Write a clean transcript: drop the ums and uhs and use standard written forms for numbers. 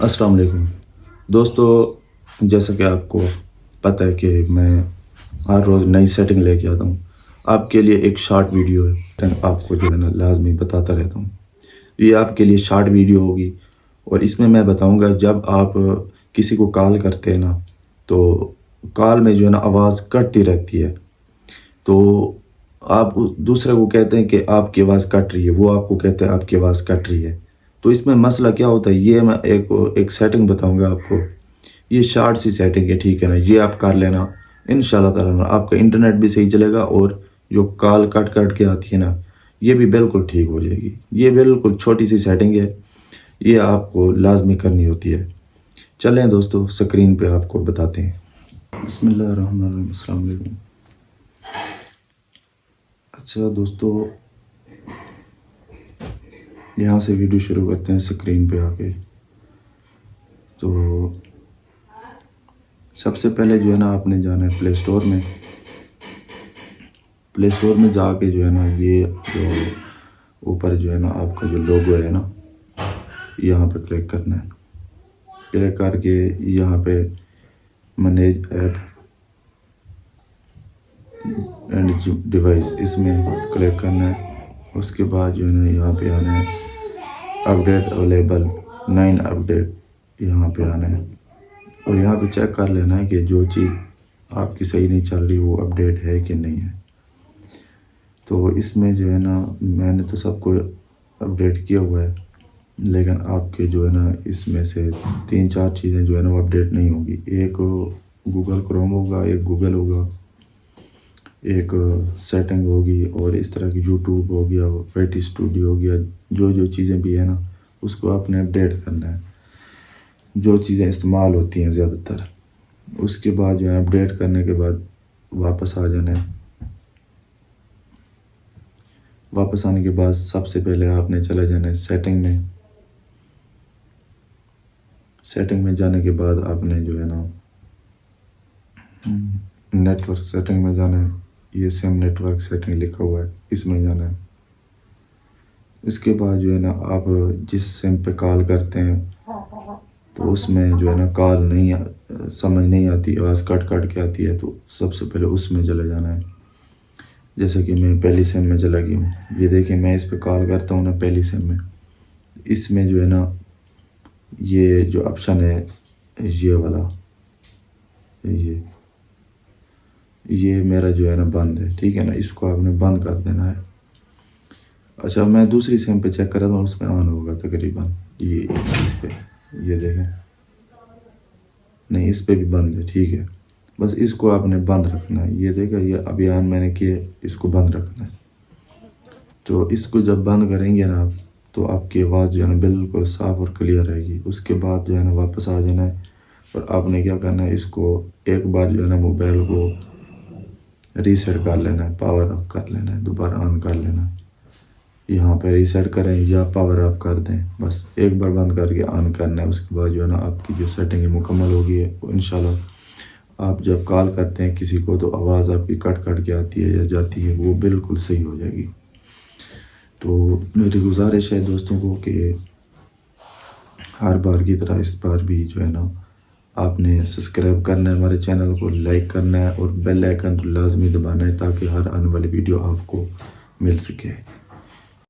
السلام علیکم دوستو، جیسا کہ آپ کو پتہ ہے کہ میں ہر روز نئی سیٹنگ لے کے آتا ہوں. آپ کے لیے ایک شارٹ ویڈیو ہے، آپ کو جو ہے نا لازمی بتاتا رہتا ہوں. یہ آپ کے لیے شارٹ ویڈیو ہوگی اور اس میں بتاؤں گا جب آپ کسی کو کال کرتے ہیں نا تو کال میں جو ہے نا آواز کٹتی رہتی ہے، تو آپ دوسرے کو کہتے ہیں کہ آپ کی آواز کٹ رہی ہے، وہ آپ کو کہتے ہیں آپ کی آواز کٹ رہی ہے. تو اس میں مسئلہ کیا ہوتا ہے، یہ میں ایک سیٹنگ بتاؤں گا آپ کو. یہ شارٹ سی سیٹنگ ہے، ٹھیک ہے نا، یہ آپ کر لینا. انشاءاللہ تعالیٰ آپ کا انٹرنیٹ بھی صحیح چلے گا اور جو کال کٹ کے آتی ہے نا یہ بھی بالکل ٹھیک ہو جائے گی. یہ بالکل چھوٹی سی سیٹنگ ہے، یہ آپ کو لازمی کرنی ہوتی ہے. چلیں دوستو، سکرین پہ آپ کو بتاتے ہیں. بسم اللہ الرحمن الرحیم. السلام علیکم. اچھا دوستو، یہاں سے ویڈیو شروع کرتے ہیں. سکرین پہ آ کے تو سب سے پہلے جو ہے نا آپ نے جانا ہے پلے سٹور میں. پلے سٹور میں جا کے جو ہے نا یہ جو اوپر جو ہے نا آپ کا جو لوگو ہے نا یہاں پہ کلک کرنا ہے. کلک کر کے یہاں پہ مینیج ایپ اینڈ ڈیوائس اس میں کلک کرنا ہے. اس کے بعد جو ہے نا یہاں پہ آنا ہے اپڈیٹ اویلیبل 9 اپڈیٹ، یہاں پہ آنا ہے اور یہاں پہ چیک کر لینا ہے کہ جو چیز آپ کی صحیح نہیں چل رہی وہ اپڈیٹ ہے کہ نہیں ہے. تو اس میں جو ہے نا میں نے تو سب کو اپڈیٹ کیا ہوا ہے، لیکن آپ کے جو ہے نا اس میں سے 3-4 چیزیں جو ہے نا وہ اپڈیٹ نہیں ہوگی. ایک گوگل کروم ہوگا، ایک گوگل ہوگا، ایک سیٹنگ ہوگی اور اس طرح کی یوٹیوب ہو گیا، ویٹی اسٹوڈیو ہو گیا. جو چیزیں بھی ہیں نا اس کو آپ نے اپڈیٹ کرنا ہے، جو چیزیں استعمال ہوتی ہیں زیادہ تر. اس کے بعد جو ہے اپڈیٹ کرنے کے بعد واپس آ جانا ہے. واپس آنے کے بعد سب سے پہلے آپ نے چلے جانا ہے سیٹنگ میں. سیٹنگ میں جانے کے بعد آپ نے جو ہے نا نیٹ ورک سیٹنگ میں جانا ہے. یہ سیم نیٹ ورک سیٹنگ لکھا ہوا ہے، اس میں جانا ہے. اس کے بعد جو ہے نا آپ جس سیم پہ کال کرتے ہیں تو اس میں جو ہے نا کال نہیں سمجھ نہیں آتی، آواز کٹ کے آتی ہے، تو سب سے پہلے اس میں چلے جانا ہے. جیسے کہ میں پہلی سیم میں چلا گیا ہوں. یہ دیکھیں میں اس پہ کال کرتا ہوں نا پہلی سیم میں، اس میں جو ہے نا یہ جو آپشن ہے یہ والا، یہ میرا جو ہے نا بند ہے، ٹھیک ہے نا، اس کو آپ نے بند کر دینا ہے. اچھا میں دوسری سیم پہ چیک کر رہا ہوں، اس میں آن ہوگا تقریباً. یہ اس پہ یہ دیکھیں، نہیں اس پہ بھی بند ہے، ٹھیک ہے. بس اس کو آپ نے بند رکھنا ہے. یہ دیکھا، یہ ابھی آن میں نے کیا، اس کو بند رکھنا ہے. تو اس کو جب بند کریں گے نا آپ تو آپ کی آواز جو ہے نا بالکل صاف اور کلیئر رہے گی. اس کے بعد جو ہے نا واپس آ جانا ہے اور آپ نے کیا کرنا ہے، اس کو ایک بار جو ہے نا موبائل کو ریسیٹ کر لینا ہے، پاور آف کر لینا ہے، دوبارہ آن کر لینا ہے. یہاں پہ ریسیٹ کریں یا پاور آف کر دیں، بس ایک بار بند کر کے آن کرنا ہے. اس کے بعد جو ہے نا آپ کی جو سیٹنگ مکمل ہوگی ہے. انشاءاللہ آپ جب کال کرتے ہیں کسی کو تو آواز آپ کی کٹ کے آتی ہے یا جاتی ہے، وہ بالکل صحیح ہو جائے گی. تو میری گزارش ہے دوستوں کو کہ ہر بار کی طرح اس بار بھی جو ہے نا آپ نے سبسکرائب کرنا ہے، ہمارے چینل کو لائک کرنا ہے اور بیل آئیکن تو لازمی دبانا ہے تاکہ ہر آنے والی ویڈیو آپ کو مل سکے.